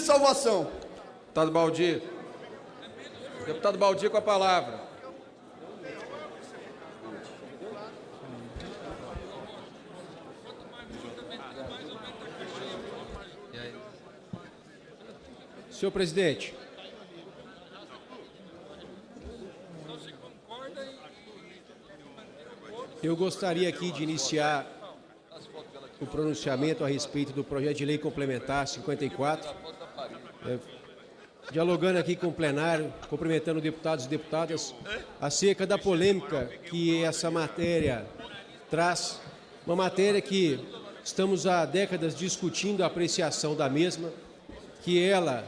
salvação. Deputado Baldi. Deputado Baldi com a palavra. Senhor presidente, eu gostaria aqui de iniciar o pronunciamento a respeito do projeto de lei complementar 54, dialogando aqui com o plenário, cumprimentando deputados e deputadas, acerca da polêmica que essa matéria traz, uma matéria que estamos há décadas discutindo a apreciação da mesma, que ela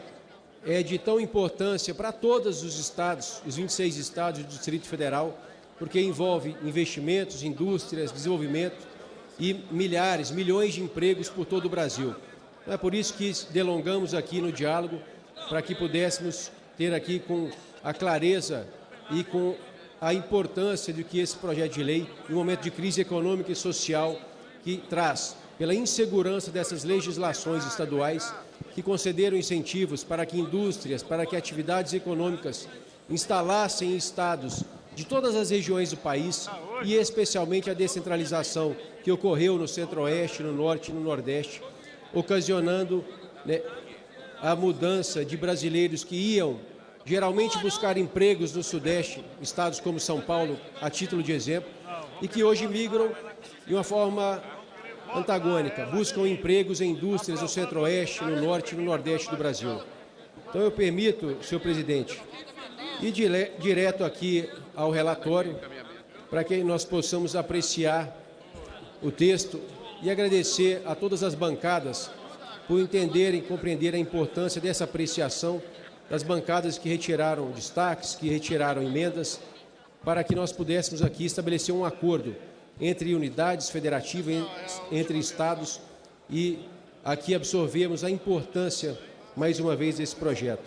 é de tão importância para todos os estados, os 26 estados do Distrito Federal, porque envolve investimentos, indústrias, desenvolvimento e milhões de empregos por todo o Brasil. É por isso que delongamos aqui no diálogo, para que pudéssemos ter aqui com a clareza e com a importância de que esse projeto de lei, em um momento de crise econômica e social, que traz, pela insegurança dessas legislações estaduais, que concederam incentivos para que indústrias, para que atividades econômicas instalassem em estados de todas as regiões do país e especialmente a descentralização que ocorreu no Centro-Oeste, no Norte e no Nordeste, ocasionando, né, a mudança de brasileiros que iam geralmente buscar empregos no Sudeste, estados como São Paulo, a título de exemplo, e que hoje migram de uma forma antagônica, buscam empregos em indústrias no Centro-Oeste, no Norte e no Nordeste do Brasil. Então eu permito, senhor presidente, ir direto aqui ao relatório, para que nós possamos apreciar o texto e agradecer a todas as bancadas por entenderem e compreender a importância dessa apreciação das bancadas que retiraram destaques, que retiraram emendas, para que nós pudéssemos aqui estabelecer um acordo entre unidades federativas, entre estados e aqui absorvemos a importância, mais uma vez, desse projeto.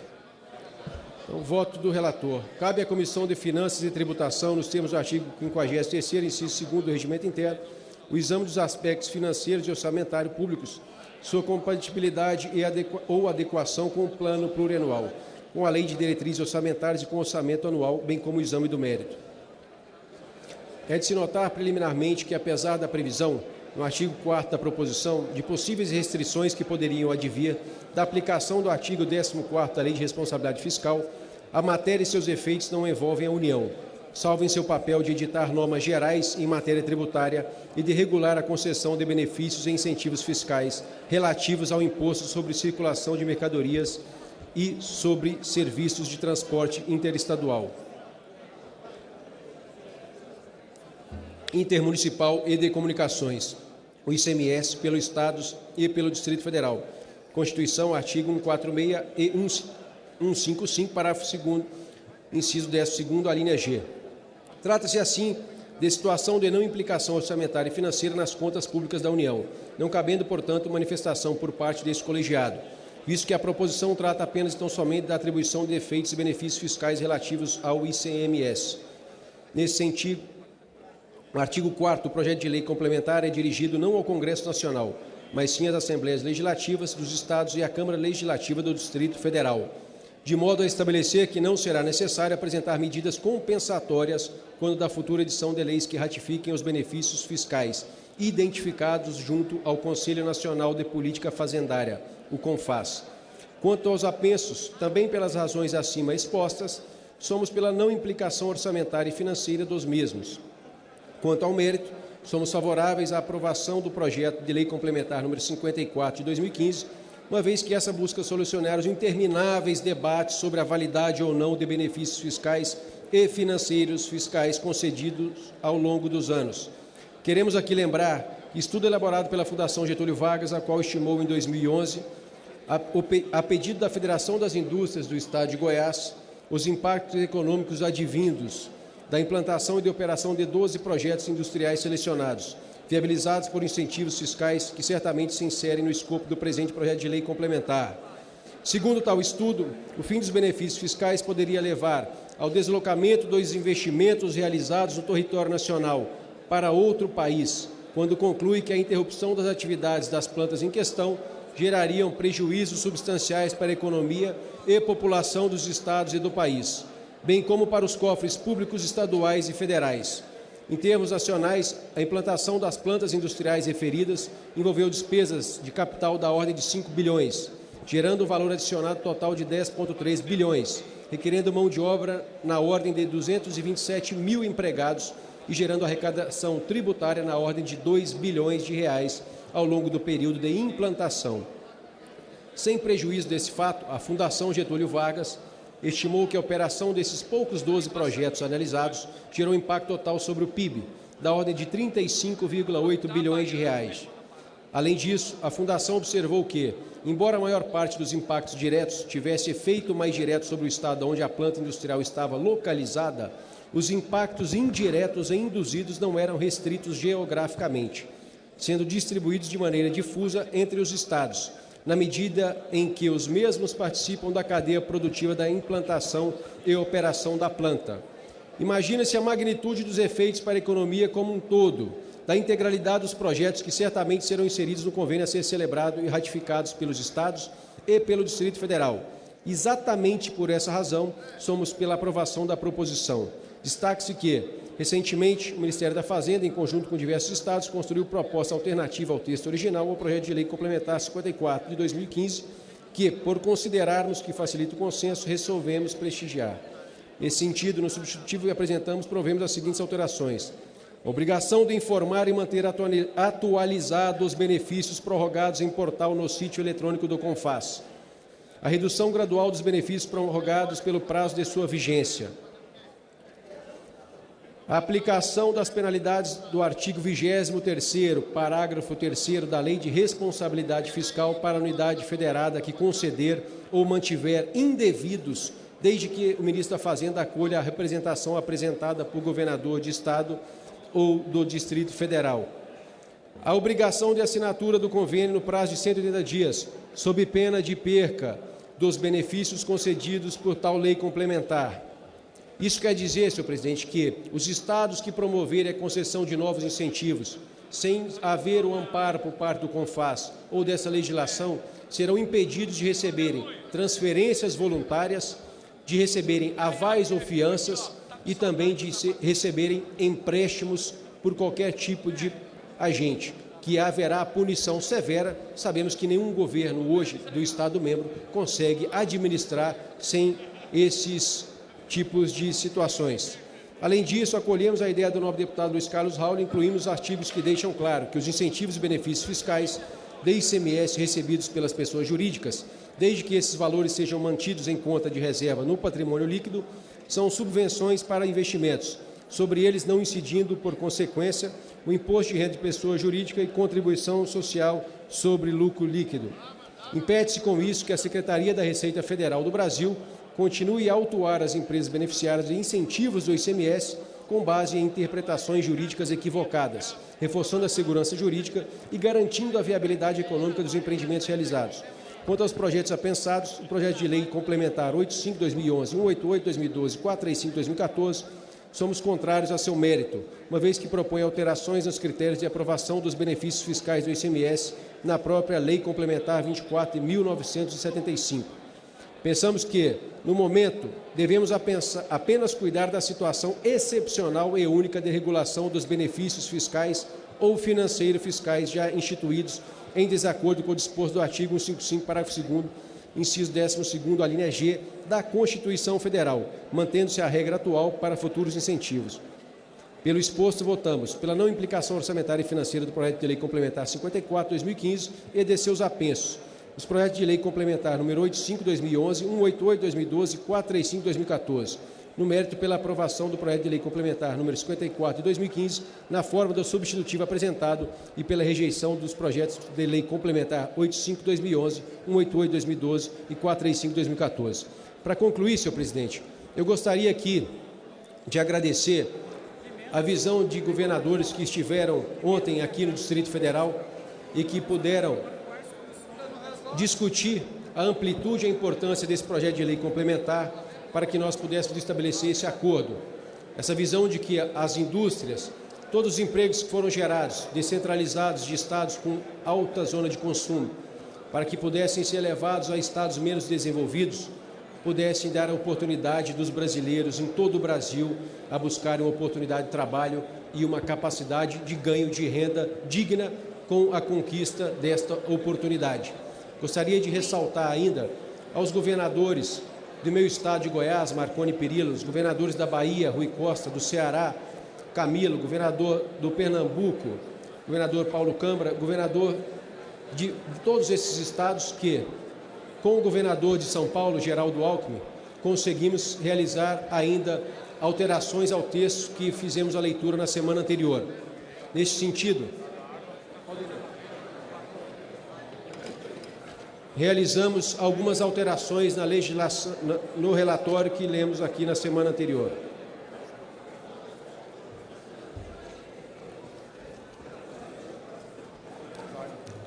Então, voto do relator. Cabe à Comissão de Finanças e Tributação, nos termos do artigo 53º, inciso 2º do Regimento Interno, o exame dos aspectos financeiros e orçamentários públicos, sua compatibilidade ou adequação com o plano plurianual, com a lei de diretrizes orçamentárias e com o orçamento anual, bem como o exame do mérito. É de se notar preliminarmente que, apesar da previsão, no artigo 4º da proposição, de possíveis restrições que poderiam advir da aplicação do artigo 14º da Lei de Responsabilidade Fiscal, a matéria e seus efeitos não envolvem a União, salvo em seu papel de editar normas gerais em matéria tributária e de regular a concessão de benefícios e incentivos fiscais relativos ao imposto sobre circulação de mercadorias e sobre serviços de transporte interestadual, intermunicipal e de comunicações, o ICMS, pelos Estados e pelo Distrito Federal. Constituição, artigo 146 e 155, parágrafo 2º, inciso 12º, a linha G. Trata-se, assim, de situação de não implicação orçamentária e financeira nas contas públicas da União, não cabendo, portanto, manifestação por parte desse colegiado, visto que a proposição trata apenas e tão somente da atribuição de efeitos e benefícios fiscais relativos ao ICMS. Nesse sentido, o artigo 4º do projeto de lei complementar é dirigido não ao Congresso Nacional, mas sim às Assembleias Legislativas dos Estados e à Câmara Legislativa do Distrito Federal, de modo a estabelecer que não será necessário apresentar medidas compensatórias quando da futura edição de leis que ratifiquem os benefícios fiscais identificados junto ao Conselho Nacional de Política Fazendária, o CONFAS. Quanto aos apensos, também pelas razões acima expostas, somos pela não implicação orçamentária e financeira dos mesmos. Quanto ao mérito, somos favoráveis à aprovação do projeto de lei complementar número 54 de 2015, uma vez que essa busca solucionar os intermináveis debates sobre a validade ou não de benefícios fiscais e financeiros fiscais concedidos ao longo dos anos. Queremos aqui lembrar que estudo elaborado pela Fundação Getúlio Vargas, a qual estimou em 2011, a pedido da Federação das Indústrias do Estado de Goiás, os impactos econômicos advindos da implantação e de operação de 12 projetos industriais selecionados, viabilizados por incentivos fiscais que certamente se inserem no escopo do presente projeto de lei complementar. Segundo tal estudo, o fim dos benefícios fiscais poderia levar ao deslocamento dos investimentos realizados no território nacional para outro país, quando conclui que a interrupção das atividades das plantas em questão gerariam prejuízos substanciais para a economia e população dos estados e do país, bem como para os cofres públicos estaduais e federais. Em termos nacionais, a implantação das plantas industriais referidas envolveu despesas de capital da ordem de 5 bilhões, gerando um valor adicionado total de 10,3 bilhões, requerendo mão de obra na ordem de 227 mil empregados e gerando arrecadação tributária na ordem de 2 bilhões de reais ao longo do período de implantação. Sem prejuízo desse fato, a Fundação Getúlio Vargas estimou que a operação desses poucos 12 projetos analisados gerou impacto total sobre o PIB, da ordem de 35,8 bilhões de reais. Além disso, a Fundação observou que, embora a maior parte dos impactos diretos tivesse efeito mais direto sobre o estado onde a planta industrial estava localizada, os impactos indiretos e induzidos não eram restritos geograficamente, sendo distribuídos de maneira difusa entre os estados, na medida em que os mesmos participam da cadeia produtiva da implantação e operação da planta. Imagina-se a magnitude dos efeitos para a economia como um todo, da integralidade dos projetos que certamente serão inseridos no convênio a ser celebrado e ratificados pelos estados e pelo Distrito Federal. Exatamente por essa razão, somos pela aprovação da proposição. Destaque-se que, recentemente, o Ministério da Fazenda, em conjunto com diversos estados, construiu proposta alternativa ao texto original ao projeto de lei complementar 54 de 2015, que, por considerarmos que facilita o consenso, resolvemos prestigiar. Nesse sentido, no substitutivo que apresentamos, provemos as seguintes alterações. Obrigação de informar e manter atualizados os benefícios prorrogados em portal no sítio eletrônico do CONFAS. A redução gradual dos benefícios prorrogados pelo prazo de sua vigência. A aplicação das penalidades do artigo 23º, parágrafo 3º da Lei de Responsabilidade Fiscal para a unidade federada que conceder ou mantiver indevidos, desde que o ministro da Fazenda acolha a representação apresentada por governador de estado ou do Distrito Federal. A obrigação de assinatura do convênio no prazo de 180 dias, sob pena de perca dos benefícios concedidos por tal lei complementar. Isso quer dizer, senhor presidente, que os estados que promoverem a concessão de novos incentivos, sem haver o amparo por parte do CONFAS ou dessa legislação, serão impedidos de receberem transferências voluntárias, de receberem avais ou fianças e também de receberem empréstimos por qualquer tipo de agente, que haverá punição severa. Sabemos que nenhum governo hoje do Estado-membro consegue administrar sem esses tipos de situações. Além disso, acolhemos a ideia do nobre deputado Luiz Carlos Raul e incluímos artigos que deixam claro que os incentivos e benefícios fiscais de ICMS recebidos pelas pessoas jurídicas, desde que esses valores sejam mantidos em conta de reserva no patrimônio líquido, são subvenções para investimentos, sobre eles não incidindo, por consequência, o imposto de renda de pessoa jurídica e contribuição social sobre lucro líquido. Impede-se com isso que a Secretaria da Receita Federal do Brasil continue a autuar as empresas beneficiárias de incentivos do ICMS com base em interpretações jurídicas equivocadas, reforçando a segurança jurídica e garantindo a viabilidade econômica dos empreendimentos realizados. Quanto aos projetos apensados, o projeto de lei complementar 85/2011, 188/2012 e 435/2014, somos contrários a seu mérito, uma vez que propõe alterações nos critérios de aprovação dos benefícios fiscais do ICMS na própria Lei Complementar 24 de 1975. Pensamos que, no momento, devemos apenas cuidar da situação excepcional e única de regulação dos benefícios fiscais ou financeiro-fiscais já instituídos em desacordo com o disposto do artigo 155, parágrafo 2º, inciso 12º, a linha G, da Constituição Federal, mantendo-se a regra atual para futuros incentivos. Pelo exposto, votamos pela não implicação orçamentária e financeira do projeto de lei complementar 54/2015 e de seus apensos. Os projetos de lei complementar número 85/2011, 188/2012 e 435/2014. No mérito, pela aprovação do projeto de lei complementar número 54 de 2015, na forma do substitutivo apresentado, e pela rejeição dos projetos de lei complementar 85/2011, 188/2012 e 435/2014. Para concluir, senhor presidente, eu gostaria aqui de agradecer a visão de governadores que estiveram ontem aqui no Distrito Federal e que puderam discutir a amplitude e a importância desse projeto de lei complementar para que nós pudéssemos estabelecer esse acordo. Essa visão de que as indústrias, todos os empregos que foram gerados, descentralizados de estados com alta zona de consumo, para que pudessem ser levados a estados menos desenvolvidos, pudessem dar a oportunidade dos brasileiros em todo o Brasil a buscarem uma oportunidade de trabalho e uma capacidade de ganho de renda digna com a conquista desta oportunidade. Gostaria de ressaltar ainda aos governadores do meu estado de Goiás, Marconi Perillo, os governadores da Bahia, Rui Costa, do Ceará, Camilo, governador do Pernambuco, governador Paulo Câmara, governador de todos esses estados que, com o governador de São Paulo, Geraldo Alckmin, conseguimos realizar ainda alterações ao texto que fizemos a leitura na semana anterior. Neste sentido, realizamos algumas alterações na legislação, no relatório que lemos aqui na semana anterior.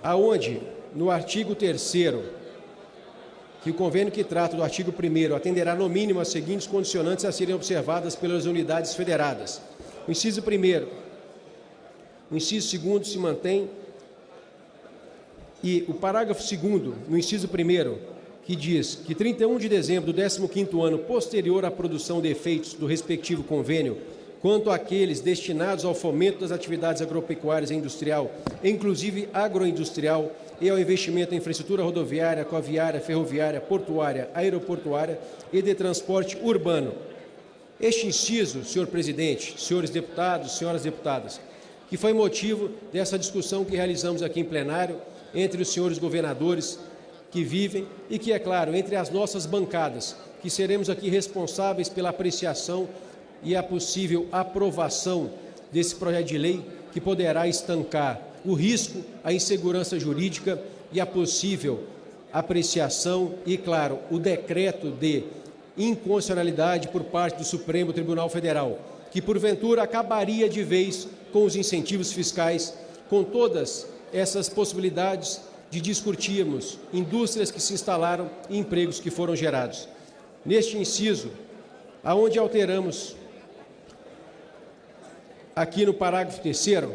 Aonde, no artigo 3º, que o convênio que trata do artigo 1º atenderá no mínimo as seguintes condicionantes a serem observadas pelas unidades federadas. O inciso 1º, o inciso 2º se mantém e o parágrafo 2º, no inciso 1º, que diz que 31 de dezembro do 15º ano posterior à produção de efeitos do respectivo convênio, quanto àqueles destinados ao fomento das atividades agropecuárias e industrial, inclusive agroindustrial, e ao investimento em infraestrutura rodoviária, aquaviária, ferroviária, portuária, aeroportuária e de transporte urbano. Este inciso, senhor presidente, senhores deputados, senhoras deputadas, que foi motivo dessa discussão que realizamos aqui em plenário entre os senhores governadores que vivem e que, é claro, entre as nossas bancadas, que seremos aqui responsáveis pela apreciação e a possível aprovação desse projeto de lei que poderá estancar o risco, a insegurança jurídica e a possível apreciação e, claro, o decreto de inconstitucionalidade por parte do Supremo Tribunal Federal, que porventura acabaria de vez com os incentivos fiscais, com todas essas possibilidades de discutirmos indústrias que se instalaram e empregos que foram gerados. Neste inciso, aonde alteramos aqui no parágrafo 3º,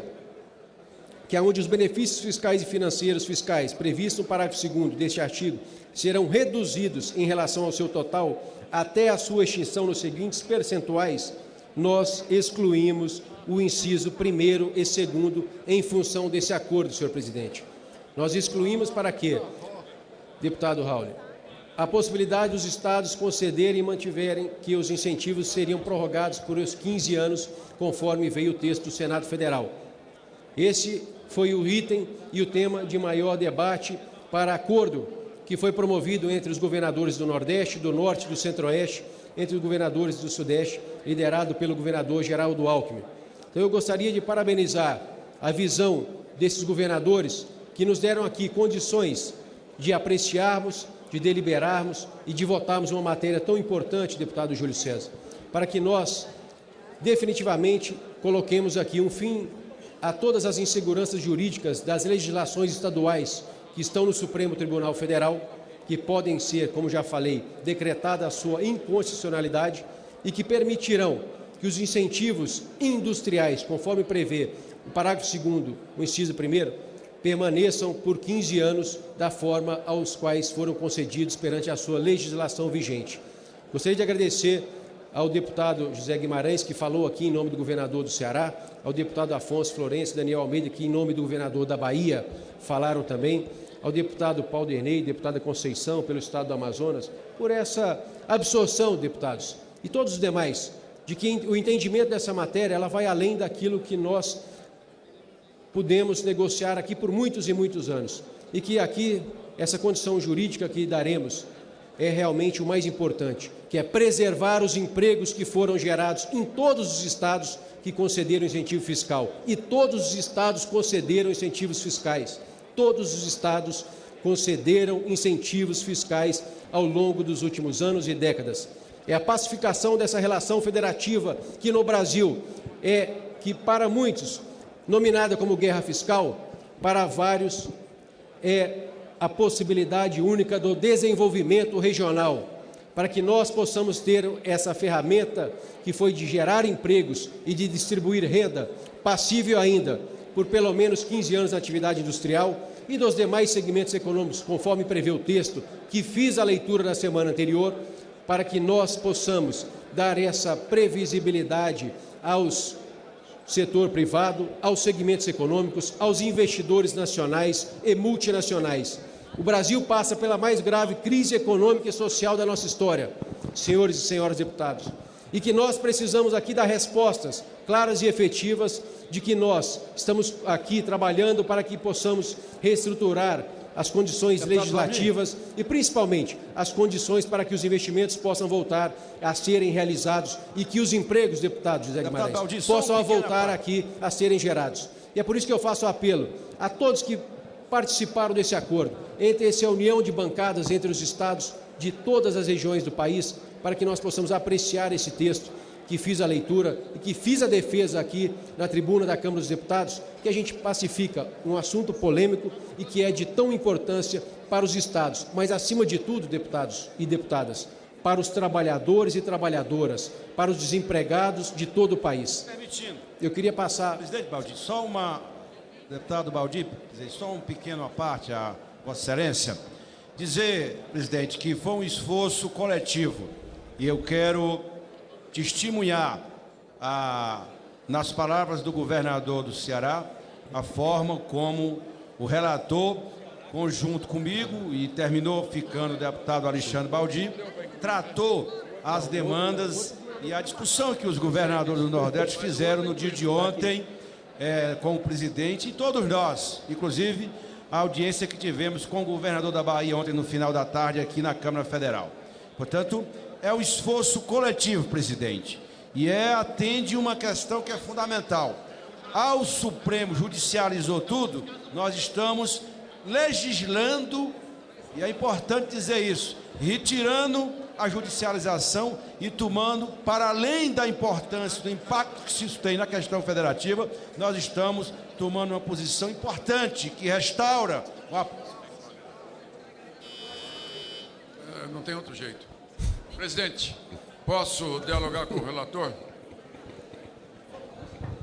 que é onde os benefícios fiscais e financeiros fiscais previstos no parágrafo 2º deste artigo serão reduzidos em relação ao seu total até a sua extinção nos seguintes percentuais, nós excluímos o inciso 1º e 2º em função desse acordo, senhor presidente. Nós excluímos para quê, deputado Raul? A possibilidade dos estados concederem e mantiverem que os incentivos seriam prorrogados por os 15 anos, conforme veio o texto do Senado Federal. Esse foi o item e o tema de maior debate para acordo que foi promovido entre os governadores do Nordeste, do Norte e do Centro-Oeste, entre os governadores do Sudeste, liderado pelo governador Geraldo Alckmin. Então, eu gostaria de parabenizar a visão desses governadores que nos deram aqui condições de apreciarmos, de deliberarmos e de votarmos uma matéria tão importante, deputado Júlio César, para que nós definitivamente coloquemos aqui um fim a todas as inseguranças jurídicas das legislações estaduais que estão no Supremo Tribunal Federal, que podem ser, como já falei, decretada a sua inconstitucionalidade e que permitirão que os incentivos industriais, conforme prevê o parágrafo 2º, o inciso 1º, permaneçam por 15 anos da forma aos quais foram concedidos perante a sua legislação vigente. Gostaria de agradecer ao deputado José Guimarães, que falou aqui em nome do governador do Ceará, ao deputado Afonso Florencio, Daniel Almeida, que em nome do governador da Bahia falaram também, ao deputado Paulo Dernei, deputada Conceição, pelo estado do Amazonas, por essa absorção, deputados, e todos os demais, de que o entendimento dessa matéria ela vai além daquilo que nós pudemos negociar aqui por muitos e muitos anos, e que aqui, essa condição jurídica que daremos é realmente o mais importante, que é preservar os empregos que foram gerados em todos os estados que concederam incentivo fiscal. E todos os estados concederam incentivos fiscais. Todos os estados concederam incentivos fiscais ao longo dos últimos anos e décadas. É a pacificação dessa relação federativa que no Brasil é, que para muitos, nominada como guerra fiscal, para vários é a possibilidade única do desenvolvimento regional, para que nós possamos ter essa ferramenta que foi de gerar empregos e de distribuir renda, passível ainda por pelo menos 15 anos na atividade industrial, e dos demais segmentos econômicos, conforme prevê o texto, que fiz a leitura na semana anterior, para que nós possamos dar essa previsibilidade aos setor privado, aos segmentos econômicos, aos investidores nacionais e multinacionais. O Brasil passa pela mais grave crise econômica e social da nossa história, senhores e senhoras deputados, e que nós precisamos aqui dar respostas claras e efetivas de que nós estamos aqui trabalhando para que possamos reestruturar as condições legislativas e, principalmente, as condições para que os investimentos possam voltar a serem realizados e que os empregos, deputado José Guimarães, possam voltar aqui a serem gerados. E é por isso que eu faço o apelo a todos que participaram desse acordo, entre essa união de bancadas entre os estados de todas as regiões do país, para que nós possamos apreciar esse texto que fiz a leitura e que fiz a defesa aqui na tribuna da Câmara dos Deputados, que a gente pacifica um assunto polêmico e que é de tão importância para os estados, mas acima de tudo, deputados e deputadas, para os trabalhadores e trabalhadoras, para os desempregados de todo o país. Permitindo. Eu queria passar... Presidente Baldi, deputado Baldi, só um pequeno à parte, a Vossa Excelência, dizer, presidente, que foi um esforço coletivo e eu quero testemunhar, nas palavras do governador do Ceará, a forma como o relator, conjunto comigo, e terminou ficando o deputado Alexandre Baldi, tratou as demandas e a discussão que os governadores do Nordeste fizeram no dia de ontem com o presidente e todos nós, inclusive a audiência que tivemos com o governador da Bahia ontem no final da tarde aqui na Câmara Federal. Portanto, é um esforço coletivo, presidente, e atende uma questão que é fundamental. Ao Supremo judicializou tudo, nós estamos legislando, e é importante dizer isso, retirando a judicialização e tomando, para além da importância, do impacto que isso tem na questão federativa, nós estamos tomando uma posição importante que restaura Não tem outro jeito. Presidente, posso dialogar com o relator?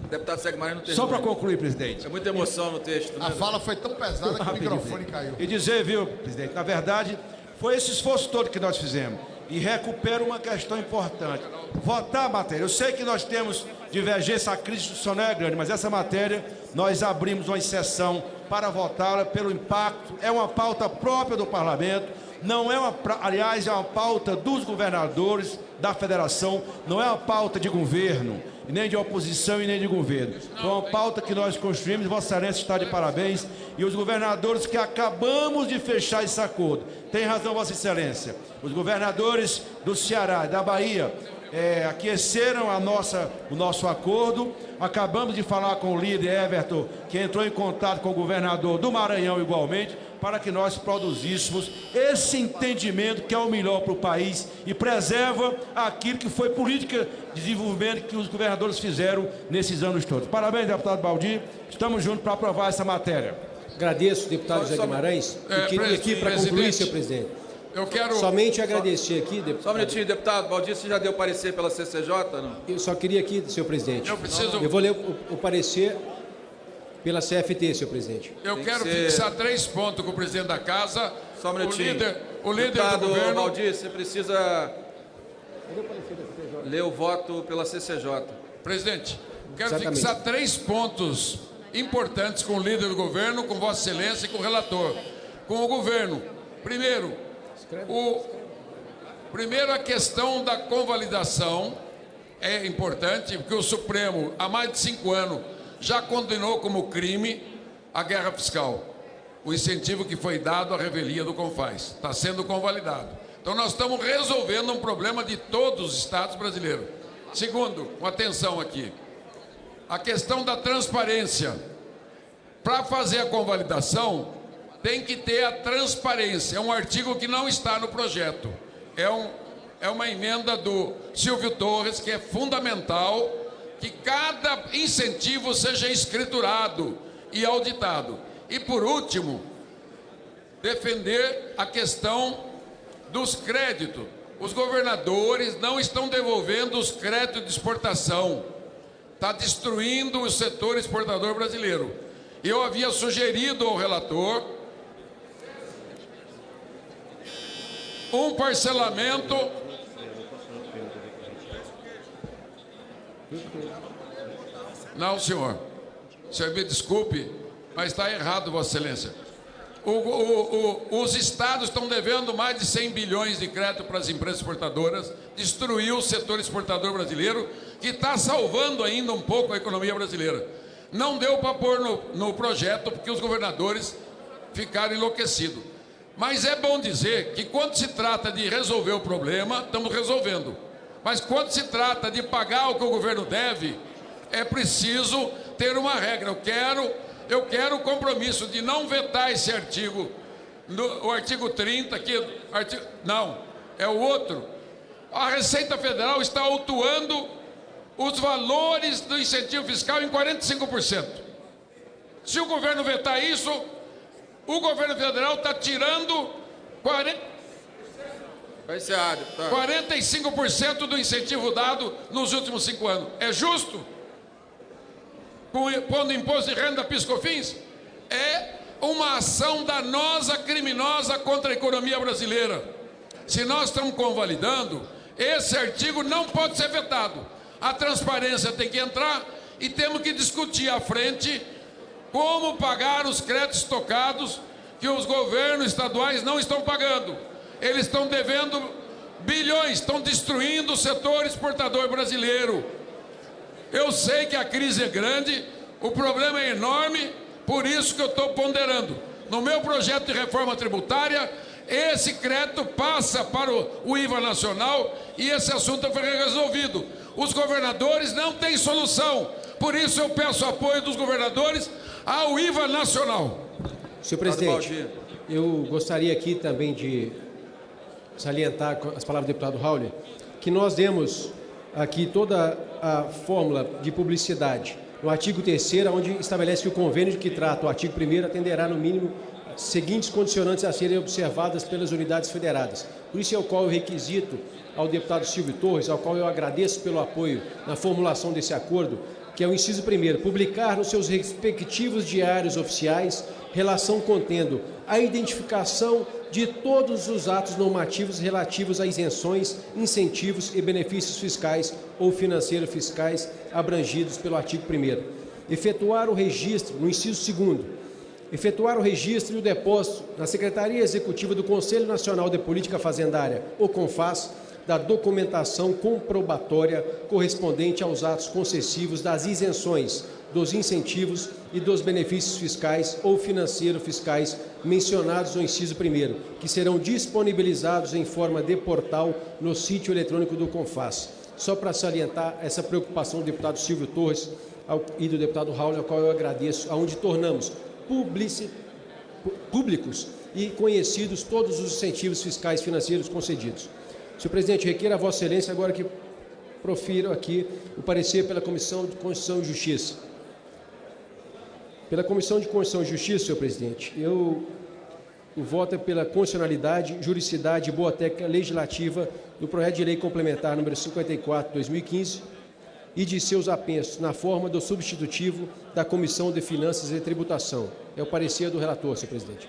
Deputado José Guimarães não tem. Só para concluir, presidente. É muita emoção no texto. A fala foi tão pesada que o microfone caiu. E dizer, viu, presidente, na verdade, foi esse esforço todo que nós fizemos. E recupera uma questão importante. Votar a matéria. Eu sei que nós temos divergência, a crise institucional é grande, mas essa matéria nós abrimos uma exceção para votá-la pelo impacto. É uma pauta própria do Parlamento. Não é aliás, é uma pauta dos governadores da federação, não é uma pauta de governo, nem de oposição e nem de governo. Foi uma pauta que nós construímos, Vossa Excelência está de parabéns, e os governadores que acabamos de fechar esse acordo. Tem razão, Vossa Excelência. Os governadores do Ceará e da Bahia aqueceram o nosso acordo. Acabamos de falar com o líder Everton, que entrou em contato com o governador do Maranhão igualmente, para que nós produzíssemos esse entendimento que é o melhor para o país e preserva aquilo que foi política de desenvolvimento que os governadores fizeram nesses anos todos. Parabéns, deputado Baldi. Estamos juntos para aprovar essa matéria. Agradeço, deputado José Guimarães. Eu queria aqui, para concluir, senhor presidente, eu quero somente agradecer aqui, deputado. Só um minutinho, deputado Baldi, você já deu parecer pela CCJ, não? Eu só queria aqui, senhor presidente. Eu vou ler o parecer pela CFT, senhor presidente. Eu quero fixar 3 pontos com o presidente da Casa. Só um minutinho. O líder deputado do governo... Baldi, você precisa ler o voto pela CCJ. Presidente, quero Exatamente. fixar 3 pontos importantes com o líder do governo, com Vossa Excelência e com o relator. Com o governo. Primeiro, a questão da convalidação é importante, porque o Supremo, há mais de 5 anos, já condenou como crime a guerra fiscal. O incentivo que foi dado à revelia do Confaz. Está sendo convalidado. Então, nós estamos resolvendo um problema de todos os estados brasileiros. Segundo, com atenção aqui, a questão da transparência. Para fazer a convalidação, tem que ter a transparência. É um artigo que não está no projeto. É uma emenda do Silvio Torres, que é fundamental que cada incentivo seja escriturado e auditado. E, por último, defender a questão dos créditos. Os governadores não estão devolvendo os créditos de exportação. Está destruindo o setor exportador brasileiro. Eu havia sugerido ao relator um parcelamento. Não, senhor. Senhor, me desculpe, mas está errado, Vossa Excelência. Os estados estão devendo mais de 100 bilhões de crédito para as empresas exportadoras, destruiu o setor exportador brasileiro, que está salvando ainda um pouco a economia brasileira. Não deu para pôr no projeto, porque os governadores ficaram enlouquecidos. Mas é bom dizer que quando se trata de resolver o problema, estamos resolvendo. Mas quando se trata de pagar o que o governo deve, é preciso ter uma regra. Eu quero o compromisso de não vetar esse artigo, o artigo 30, não, é o outro. A Receita Federal está autuando os valores do incentivo fiscal em 45%. Se o governo vetar isso, o governo federal está tirando 45% do incentivo dado nos últimos 5 anos. É justo? Pondo imposto de renda PIS/COFINS? É uma ação danosa, criminosa contra a economia brasileira. Se nós estamos convalidando, esse artigo não pode ser vetado. A transparência tem que entrar e temos que discutir à frente como pagar os créditos tocados que os governos estaduais não estão pagando. Eles estão devendo bilhões, estão destruindo o setor exportador brasileiro. Eu sei que a crise é grande, o problema é enorme, por isso que eu estou ponderando. No meu projeto de reforma tributária, esse crédito passa para o IVA nacional e esse assunto foi resolvido. Os governadores não têm solução, por isso eu peço apoio dos governadores ao IVA nacional. Senhor presidente, eu gostaria aqui também de salientar as palavras do deputado Raul, que nós demos aqui toda a fórmula de publicidade no artigo 3º, onde estabelece que o convênio que trata o artigo 1º atenderá, no mínimo, seguintes condicionantes a serem observadas pelas unidades federadas. Por isso é o qual eu requisito ao deputado Silvio Torres, ao qual eu agradeço pelo apoio na formulação desse acordo, que é o inciso 1º, publicar nos seus respectivos diários oficiais relação contendo a identificação de todos os atos normativos relativos a isenções, incentivos e benefícios fiscais ou financeiros fiscais abrangidos pelo artigo 1º. Efetuar o registro, no inciso 2º, efetuar o registro e o depósito na Secretaria Executiva do Conselho Nacional de Política Fazendária, o CONFAS, da documentação comprobatória correspondente aos atos concessivos das isenções, dos incentivos e dos benefícios fiscais ou financeiro-fiscais mencionados no inciso 1º, que serão disponibilizados em forma de portal no sítio eletrônico do CONFAS. Só para salientar essa preocupação do deputado Silvio Torres e do deputado Raul, ao qual eu agradeço, aonde tornamos públicos e conhecidos todos os incentivos fiscais financeiros concedidos. Senhor presidente, requer a Vossa Excelência agora que profiro aqui o parecer pela Comissão de Constituição e Justiça. Pela Comissão de Constituição e Justiça, senhor presidente, o voto é pela constitucionalidade, juridicidade e boa técnica legislativa do projeto de lei complementar número 54, 2015 e de seus apensos na forma do substitutivo da Comissão de Finanças e Tributação. É o parecer do relator, senhor presidente.